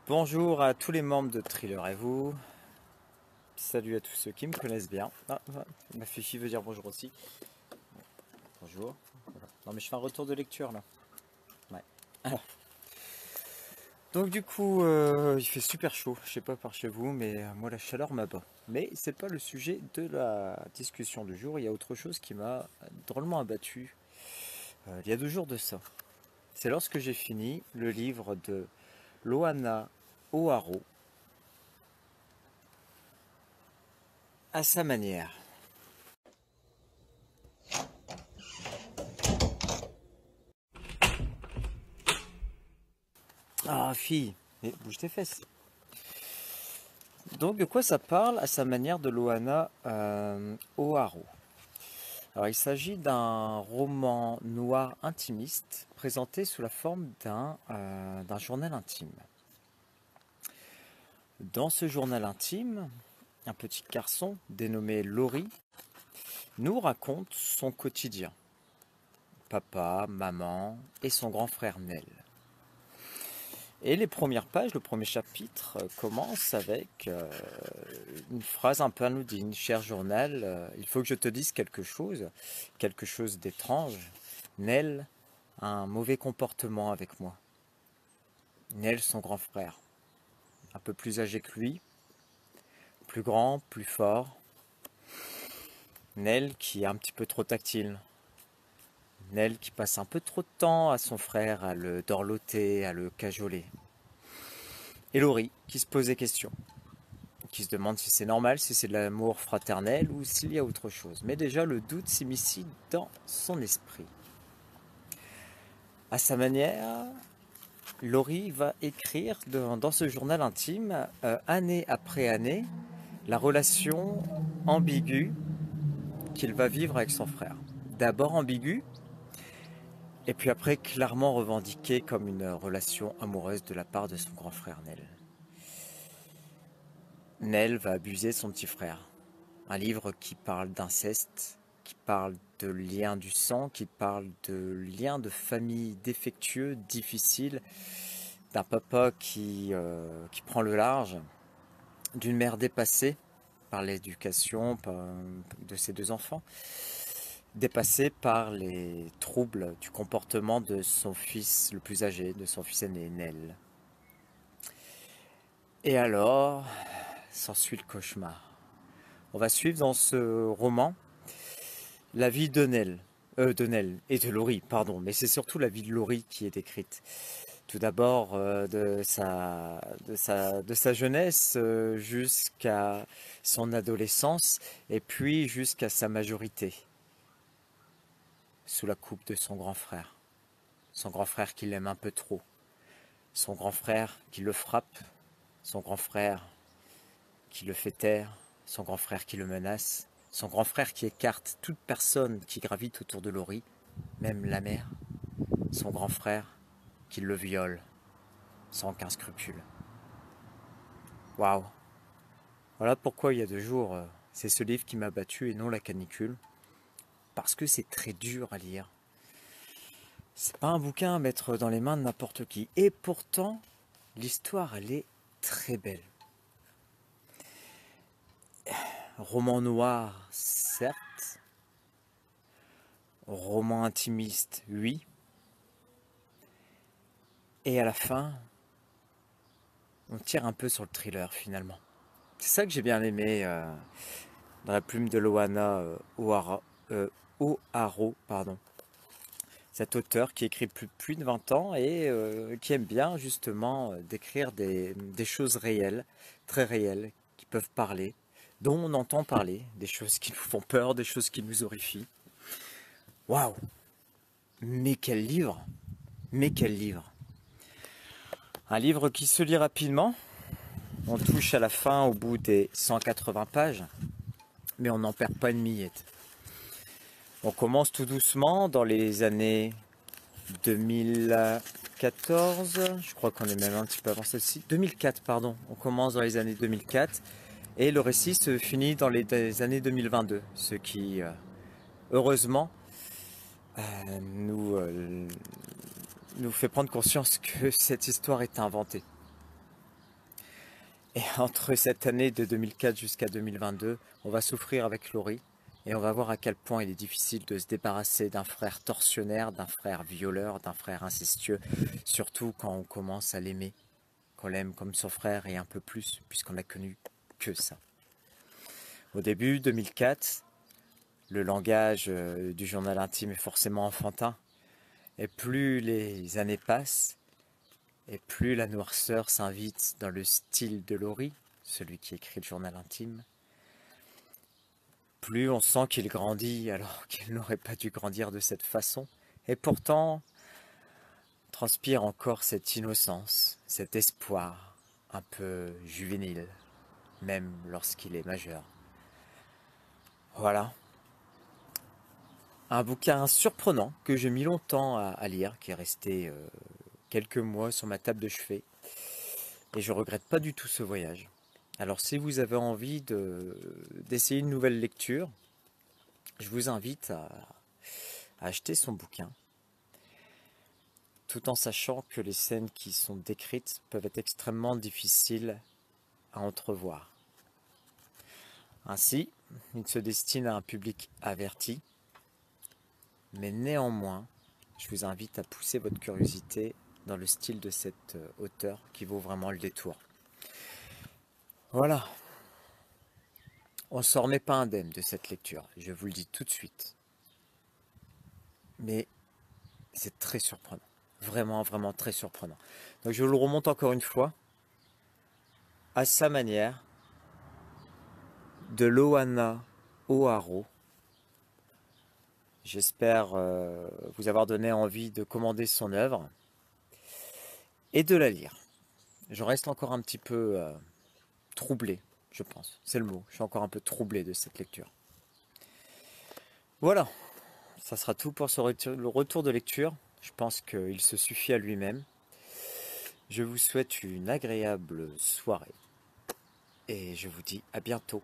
Bonjour à tous les membres de Thriller et vous. Salut à tous ceux qui me connaissent bien. Ma Fifi veut dire bonjour aussi. Bonjour. Voilà. Non mais je fais un retour de lecture là. Ouais. Alors. Donc du coup, il fait super chaud. Je sais pas par chez vous, mais moi la chaleur m'abat. Mais c'est pas le sujet de la discussion du jour. Il y a autre chose qui m'a drôlement abattu. Il y a 2 jours de ça. C'est lorsque j'ai fini le livre de Loana O'Haraud à sa manière. Ah, fille, bouge tes fesses. Donc, de quoi ça parle à sa manière de Loana O'Haraud? Alors, il s'agit d'un roman noir intimiste présenté sous la forme d'un journal intime. Dans ce journal intime, un petit garçon dénommé Laurie nous raconte son quotidien. Papa, maman et son grand frère Nel. Et les premières pages, le premier chapitre commence avec une phrase un peu anodine. Cher journal, il faut que je te dise quelque chose d'étrange. Nel a un mauvais comportement avec moi. Nel, son grand frère, un peu plus âgé que lui, plus grand, plus fort. Nel qui est un petit peu trop tactile. Nel qui passe un peu trop de temps à son frère à le dorloter, à le cajoler. Et Laurie qui se pose des questions, qui se demande si c'est normal, si c'est de l'amour fraternel ou s'il y a autre chose. Mais déjà, le doute s'immisce dans son esprit. À sa manière, Laurie va écrire dans ce journal intime, année après année, la relation ambiguë qu'il va vivre avec son frère. D'abord ambiguë, et puis après clairement revendiquée comme une relation amoureuse de la part de son grand frère Nel. Nel va abuser de son petit frère. Un livre qui parle d'inceste, qui parle de liens du sang, qui parle de liens de famille défectueux, difficiles, d'un papa qui prend le large, d'une mère dépassée par l'éducation de ses 2 enfants, dépassée par les troubles du comportement de son fils le plus âgé, de son fils aîné, Nel. Et alors, s'ensuit le cauchemar. On va suivre dans ce roman la vie de Nel et de Laurie, pardon, mais c'est surtout la vie de Laurie qui est décrite. Tout d'abord de sa jeunesse jusqu'à son adolescence et puis jusqu'à sa majorité, sous la coupe de son grand frère. Son grand frère qui l'aime un peu trop, son grand frère qui le frappe, son grand frère qui le fait taire, son grand frère qui le menace, son grand frère qui écarte toute personne qui gravite autour de Laurie, même la mère, son grand frère qui le viole sans aucun scrupule. Waouh! Voilà pourquoi il y a 2 jours, c'est ce livre qui m'a battu et non la canicule, parce que c'est très dur à lire. C'est pas un bouquin à mettre dans les mains de n'importe qui, et pourtant, l'histoire, elle est très belle. Roman noir, certes. Roman intimiste, oui. Et à la fin, on tire un peu sur le thriller finalement. C'est ça que j'ai bien aimé dans la plume de Loana O'Haraud, pardon. Cet auteur qui écrit plus de 20 ans et qui aime bien justement décrire des choses réelles, très réelles, qui peuvent parler, dont on entend parler, des choses qui nous font peur, des choses qui nous horrifient. Waouh! Mais quel livre! Mais quel livre! Un livre qui se lit rapidement. On touche à la fin au bout des 180 pages, mais on n'en perd pas une miette. On commence tout doucement dans les années 2014, je crois qu'on est même un petit peu avant celle-ci, 2004 pardon, on commence dans les années 2004 et le récit se finit dans les années 2022, ce qui heureusement nous fait prendre conscience que cette histoire est inventée. Et entre cette année de 2004 jusqu'à 2022, on va souffrir avec Laurie et on va voir à quel point il est difficile de se débarrasser d'un frère tortionnaire, d'un frère violeur, d'un frère incestueux, surtout quand on commence à l'aimer, qu'on l'aime comme son frère et un peu plus, puisqu'on n'a connu que ça. Au début, 2004, le langage du journal intime est forcément enfantin, et plus les années passent, et plus la noirceur s'invite dans le style de Laurie, celui qui écrit le journal intime, plus on sent qu'il grandit alors qu'il n'aurait pas dû grandir de cette façon. Et pourtant, transpire encore cette innocence, cet espoir un peu juvénile, même lorsqu'il est majeur. Voilà. Un bouquin surprenant que j'ai mis longtemps à lire, qui est resté quelques mois sur ma table de chevet. Et je regrette pas du tout ce voyage. Alors si vous avez envie d'essayer une nouvelle lecture, je vous invite à acheter son bouquin, tout en sachant que les scènes qui sont décrites peuvent être extrêmement difficiles à entrevoir. Ainsi, il se destine à un public averti, mais néanmoins, je vous invite à pousser votre curiosité dans le style de cet auteur qui vaut vraiment le détour. Voilà. On ne s'en remet pas indemne de cette lecture, je vous le dis tout de suite. Mais c'est très surprenant. Vraiment, vraiment très surprenant. Donc je vous le remonte encore une fois. À sa manière, de Loana O'Haro. J'espère vous avoir donné envie de commander son œuvre et de la lire. Je reste encore un petit peu troublé, je pense. C'est le mot. Je suis encore un peu troublé de cette lecture. Voilà. Ça sera tout pour le retour de lecture. Je pense qu'il se suffit à lui-même. Je vous souhaite une agréable soirée. Et je vous dis à bientôt.